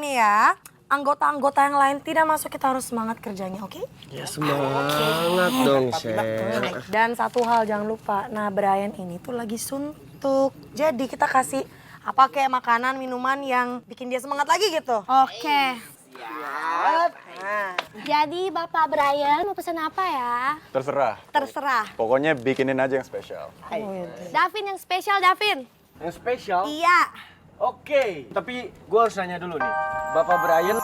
nih ya, anggota-anggota yang lain tidak masuk, kita harus semangat kerjanya, oke? Ya semangat dong, Chef. Dan satu hal jangan lupa, nah Brian ini tuh lagi suntuk. Jadi kita kasih apa kayak makanan, minuman yang bikin dia semangat lagi gitu. Oke. Jadi Bapak Brian mau pesan apa ya? Terserah. Terserah. Pokoknya bikinin aja yang spesial. Davin yang spesial, Davin. Yang spesial? Iya. Oke, tapi gue harus nanya dulu nih. Bapak Brian...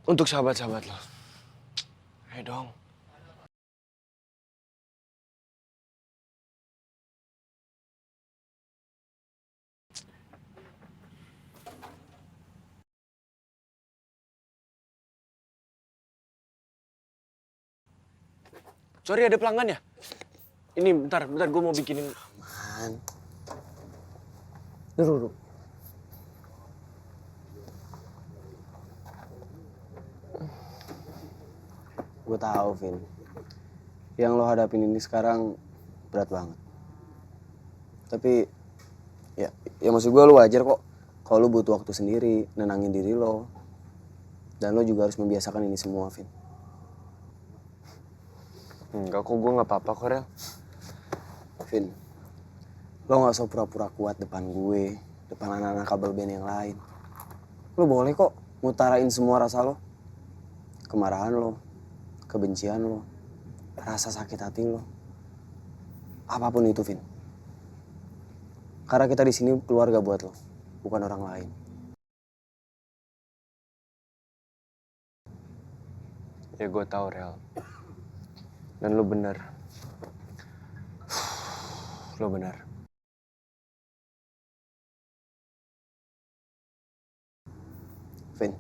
Untuk sahabat-sahabat lo. Ayo dong. Sorry, ada pelanggan ya? Ini bentar gue mau bikinin. Man. Dulu. Gue tahu, Vin. Yang lo hadapin ini sekarang berat banget. Tapi ya maksud gue lo wajar kok. Kalau lo butuh waktu sendiri, nenangin diri lo. Dan lo juga harus membiasakan ini semua, Vin. Enggak kok, gue gak apa-apa kok, Rel. Vin, lo gak usah pura-pura kuat depan gue, depan anak-anak kabel band yang lain. Lo boleh kok ngutarain semua rasa lo. Kemarahan lo, kebencian lo, rasa sakit hati lo. Apapun itu, Vin. Karena kita di sini keluarga buat lo, bukan orang lain. Ya gue tahu, Rel. Dan lo bener. Lo bener. Vin.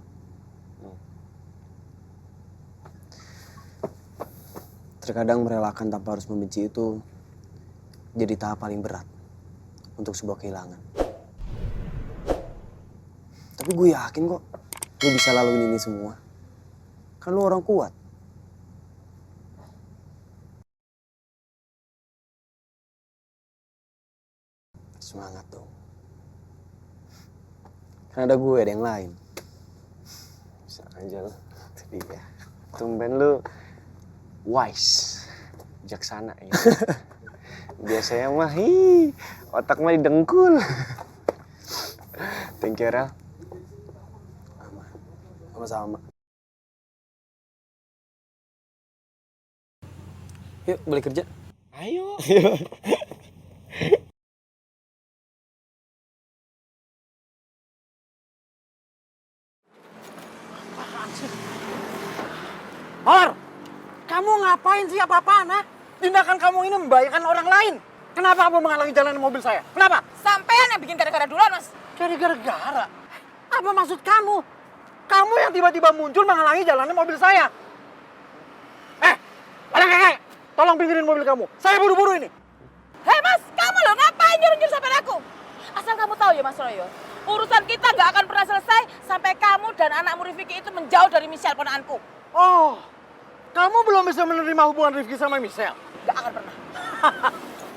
Terkadang merelakan tanpa harus membenci itu jadi tahap paling berat untuk sebuah kehilangan. Tapi gue yakin kok lo bisa laluin ini semua. Kan lo orang kuat. Semangat dong. Kan ada gue, ada yang lain. Bisa aja lo. Itu dia. Tumben lu wise. Bijaksana ya. Biasanya mah, otak mah didengkul. Thank you, Rel. Aman. Sama-sama. Yuk, balik kerja. Ayo. Mawar, kamu ngapain sih apa-apaan, ha? Tindakan kamu ini membahayakan orang lain. Kenapa kamu menghalangi jalan mobil saya? Kenapa? Sampean yang bikin gara-gara duluan, Mas. Jadi gara-gara. Apa maksud kamu? Kamu yang tiba-tiba muncul menghalangi jalannya mobil saya. Paling kakek, tolong pinggirin mobil kamu. Saya buru-buru ini. Hei Mas, kamu loh ngapain nyuruh-nyuruh sampean aku? Asal kamu tahu ya Mas Royo, urusan kita nggak akan pernah selesai sampai kamu dan anakmu Rifki itu menjauh dari Michelle ponakanku. Oh, kamu belum bisa menerima hubungan Rifki sama Michelle? Nggak akan pernah.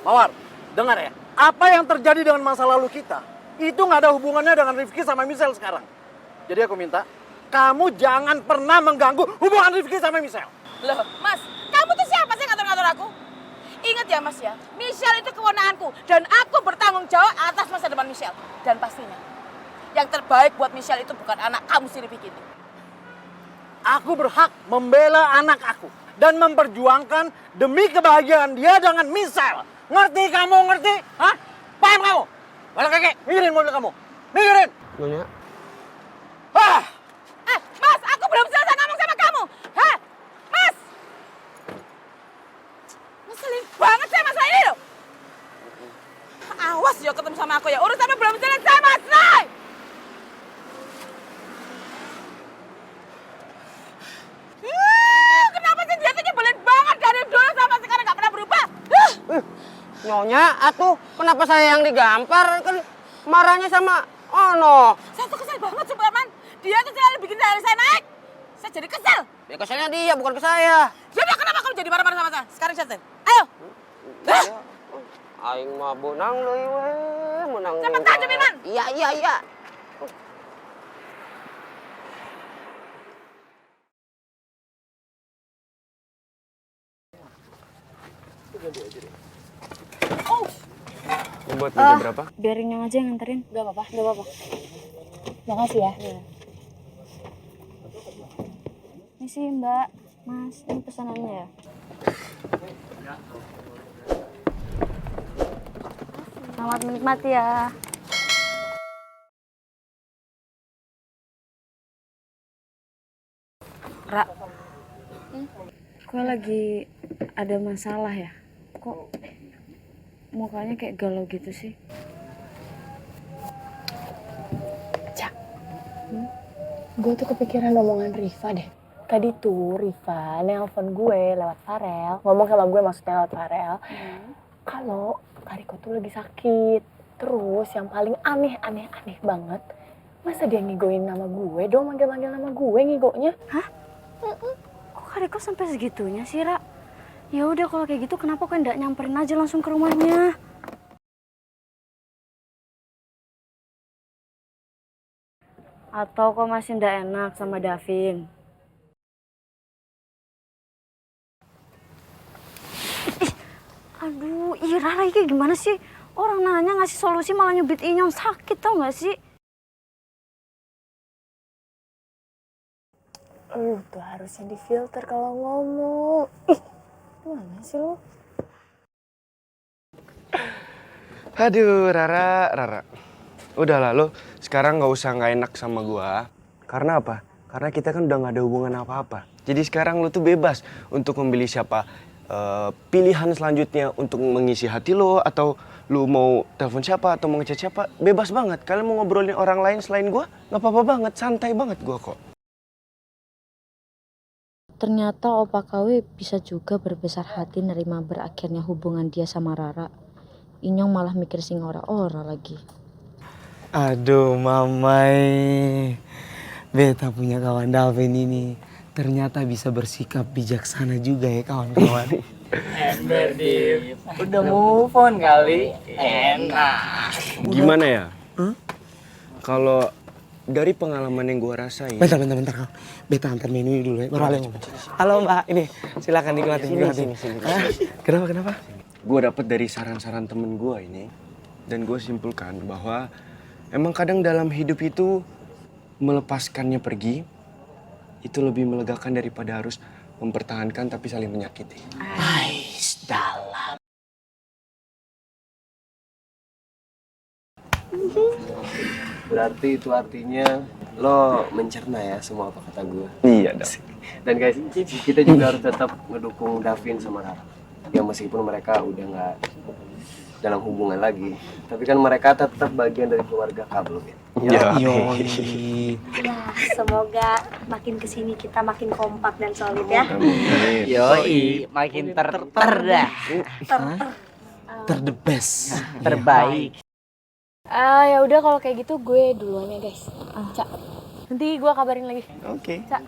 Mawar, dengar ya. Apa yang terjadi dengan masa lalu kita, itu nggak ada hubungannya dengan Rifki sama Michelle sekarang. Jadi aku minta, kamu jangan pernah mengganggu hubungan Rifki sama Michelle. Loh, Mas, kamu tuh siapa sih ngatur-ngatur aku? Ingat ya Mas ya, Michelle itu kewenanganku dan aku bertanggung jawab atas masa depan Michelle. Dan pastinya, yang terbaik buat Michelle itu bukan anak kamu si Rifki itu. Aku berhak membela anak aku dan memperjuangkan demi kebahagiaan dia dengan Michelle. Ngerti kamu, ngerti? Hah? Paham kamu? Balik kakek, minggirin mobil kamu. Minggirin. Nyonya. Mas, aku belum selesai ngomong sama kamu. Hah? Mas! Ngeselin banget sih masalah ini loh. Awas ya ketemu sama aku ya. Urusannya belum selesai, Mas. Nay! Kenapa sih dia tuh nyebelin banget dari dulu sampai sekarang gak pernah berubah? Nyonya, atuh kenapa saya yang digampar? Kan marahnya sama Ono. Saya tuh kesel banget Superman. Dia tuh selalu bikin saya naik. Saya jadi kesel. Ya keselnya dia, bukan ke saya. Jadi kenapa kamu jadi marah-marah sama saya? Sekarang saya. Ayo. Aing mah benang deui we, menang. Cepetan, Jumiman. Iya. Ini buat meja berapa? Biarin yang aja yang nganterin. Gak apa-apa. Makasih ya. Ini sih Mbak, Mas, ini pesanannya ya. Selamat menikmati ya. Ra, kok lagi ada masalah ya? Kok mukanya kayak galau gitu sih? Gue tuh kepikiran omongan Riva deh. Tadi tuh Riva nelpon gue lewat Farel, ngomong sama gue maksudnya lewat Farel, kalau Kariko tuh lagi sakit. Terus yang paling aneh banget, masa dia ngigoin nama gue dong, manggil-manggil nama gue ngigonya. Hah? Kok Kariko sampai segitunya sih, Ra? Ya udah kalau kayak gitu kenapa kok nggak nyamperin aja langsung ke rumahnya? Atau kok masih ndak enak sama Davin? Aduh, Ira lagi kayak gimana sih? Orang nanya ngasih solusi malah nyubit inyong sakit, tau gak sih? Lu tuh harusnya difilter kalau ngomong. Gimana sih lu? Aduh, Rara. Udahlah lo, sekarang nggak usah nggak enak sama gua. Karena apa? Karena kita kan udah nggak ada hubungan apa-apa. Jadi sekarang lo tuh bebas untuk memilih siapa pilihan selanjutnya untuk mengisi hati lo, atau lo mau telepon siapa atau mau ngechat siapa, bebas banget. Kalian mau ngobrolin orang lain selain gua, nggak apa-apa banget, santai banget gua kok. Ternyata Opa KW bisa juga berbesar hati nerima berakhirnya hubungan dia sama Rara. Inyong malah mikir sing ora-ora lagi. Aduh, Mamai. Beta punya kawan Davin ini ternyata bisa bersikap bijaksana juga ya kawan-kawan. Ember Dim, udah move on kali, enak. Gimana ya? Kalau dari pengalaman yang gua rasain. Bentar. Kau. Beta antar menu dulu ya. Baru Ale ngomong. Halo Mbak, ini silakan nikmatin. Sini. Kenapa? Gue dapet dari saran-saran temen gue ini, dan gue simpulkan bahwa emang kadang dalam hidup itu melepaskannya pergi itu lebih melegakan daripada harus mempertahankan tapi saling menyakiti. Ais dalam. Berarti itu artinya lo mencerna ya semua apa kata gue. Iya dong. Dan guys, kita juga harus tetap ngedukung Davin sama Rara. Ya meskipun mereka udah nggak dalam hubungan lagi, tapi kan mereka tetap bagian dari keluarga kabel ya. Yoi. Ya, semoga makin kesini kita makin kompak dan solid ya. Yoi, makin dah. The best. Terbaik. Ya udah kalau kayak gitu gue duluan ya guys. Cak, nanti gue kabarin lagi. Oke. Cak.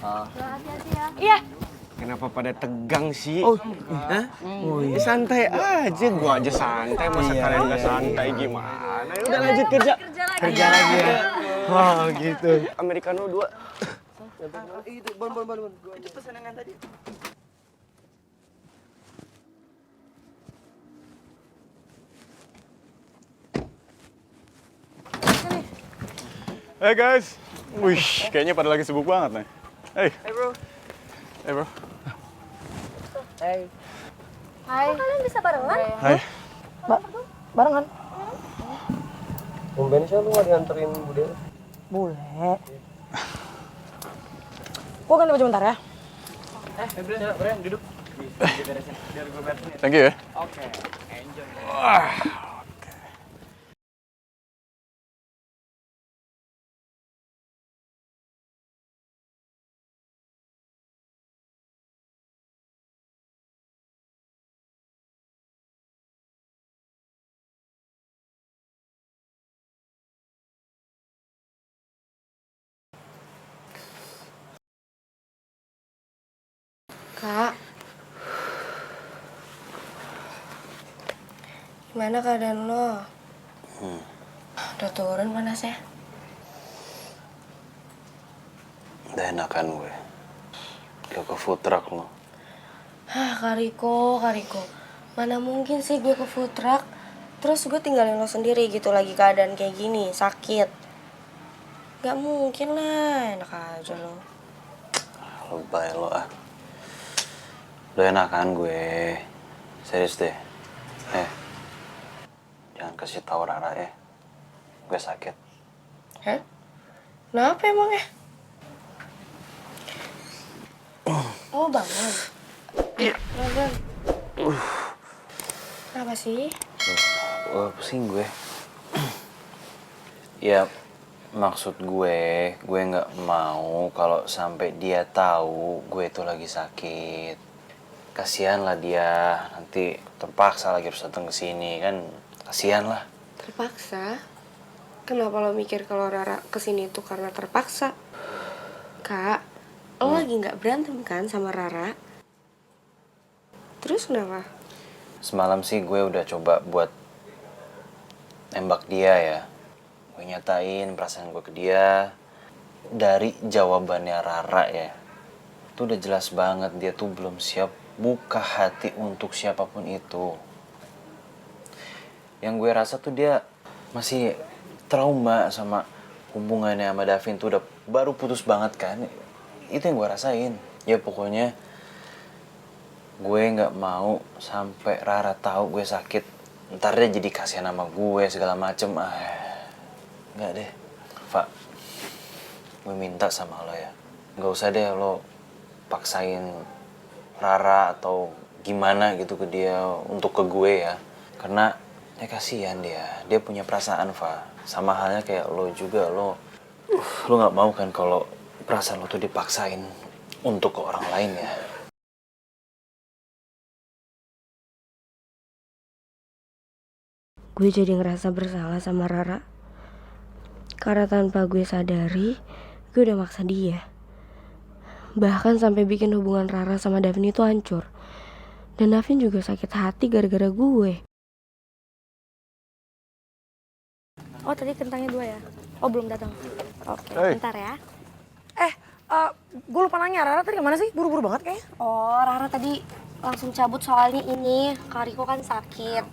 Hati-hati ya. Iya. Kenapa pada tegang sih? Hah? Ya, santai aja, gua aja santai. Masa kalian nggak santai gimana? Ya udah lanjut kerja. Kerja lagi ya. Oh gitu. Americano 2. Itu bon. Gue aja pesan yang tadi. Hey guys. Wih, kayaknya pada lagi sibuk banget nih. Hey bro. Hai. Kok kalian bisa barengan? Hai. Barengan? Tumben sih lu nggak dianterin Bude. Boleh. Gue ganti baju bentar ya. Brian, duduk. Thank you ya. Oke, enjoy. Kak. Gimana keadaan lo? Udah turun panasnya? Udah enakan gue. Gak ke food truck lo. Kariko. Mana mungkin sih gue ke food truck, terus gue tinggalin lo sendiri gitu lagi keadaan kayak gini, sakit. Gak mungkin lah, enak aja lo. Lebay lo ah. Udah enakan gue. Serius deh. Jangan kasih tahu Rara ya. Gue sakit. Hah? Kenapa emang ya? Oh, bangun. Bangun. Kenapa sih? Pusing gue. Ya, maksud gue nggak mau kalau sampai dia tahu gue itu lagi sakit. Kasihan lah dia, nanti terpaksa lagi harus datang ke sini kan. Kasihan lah. Terpaksa? Kenapa lo mikir kalau Rara kesini itu karena terpaksa? Kak, lo lagi nggak berantem kan sama Rara? Terus kenapa? Semalam sih gue udah coba buat nembak dia ya. Gue nyatain perasaan gue ke dia. Dari jawabannya Rara ya, itu udah jelas banget dia tuh belum siap buka hati untuk siapapun itu. Yang gue rasa tuh dia masih trauma sama hubungannya sama Davin tuh udah baru putus banget kan. Itu yang gue rasain. Ya pokoknya gue nggak mau sampai Rara tahu gue sakit. Ntar dia jadi kasihan sama gue segala macem. Nggak deh, Pak. Gue minta sama lo ya. Nggak usah deh lo paksain Rara atau gimana gitu ke dia untuk ke gue ya. Karena ya kasihan dia. Dia punya perasaan, Fa. Sama halnya kayak lo juga. Lo nggak mau kan kalau perasaan lo tuh dipaksain untuk ke orang lain ya. Gue jadi ngerasa bersalah sama Rara. Karena tanpa gue sadari, gue udah maksa dia. Bahkan sampai bikin hubungan Rara sama Davin itu hancur. Dan Davin juga sakit hati gara-gara gue. Oh, tadi kentangnya 2 ya? Oh, belum datang. Oke, bentar ya. Gue lupa nanya, Rara tadi kemana sih? Buru-buru banget kayaknya. Oh, Rara tadi langsung cabut soalnya ini. Kariko kan sakit.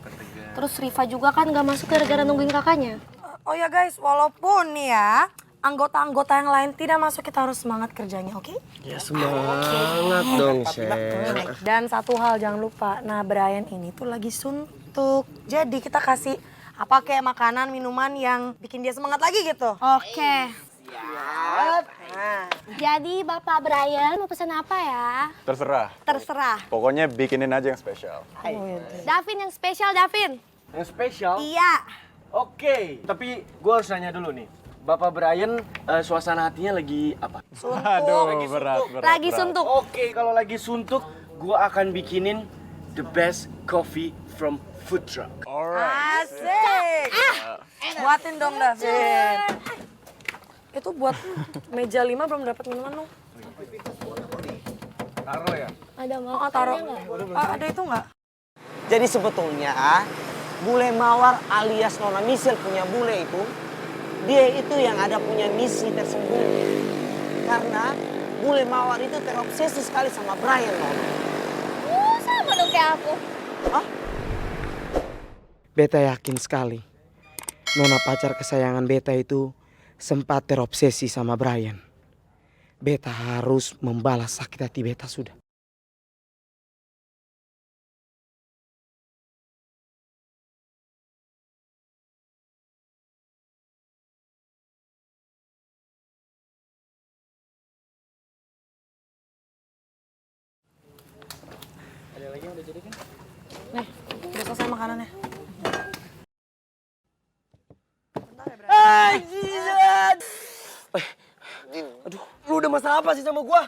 Terus Riva juga kan gak masuk gara-gara nungguin kakaknya. Oh ya guys, walaupun nih ya, anggota-anggota yang lain tidak masuk, kita harus semangat kerjanya, oke? Ya semangat dong, Chef. Dan satu hal jangan lupa, nah Brian ini tuh lagi suntuk. Jadi kita kasih apa kayak makanan, minuman yang bikin dia semangat lagi gitu. Oke. Jadi Bapak Brian mau pesan apa ya? Terserah. Terserah. Pokoknya bikinin aja yang spesial. Davin yang spesial, Davin. Yang spesial? Iya. Oke, tapi gue harus nanya dulu nih. Bapak Brian, suasana hatinya lagi apa? Aduh, berat. Lagi suntuk. Oke, kalau lagi suntuk, gue akan bikinin the best coffee from food truck. Alright. Asik. Buatin dong Davin. Itu buat meja 5 belum dapat minuman dong. Taruh ya? Ada mau Taruh. Ada itu nggak? Jadi sebetulnya bule mawar alias Nona Michelle punya bule itu, dia itu yang ada punya misi tersembunyi. Karena bule mawar itu terobsesi sekali sama Brian, Nona. sama dong kayak aku. Beta yakin sekali Nona pacar kesayangan Beta itu sempat terobsesi sama Brian. Beta harus membalas sakit hati Beta sudah. Ada lagi yang udah jadi kan? Nih, udah selesai makanannya. Aduh, lu udah masalah apa sih sama gua?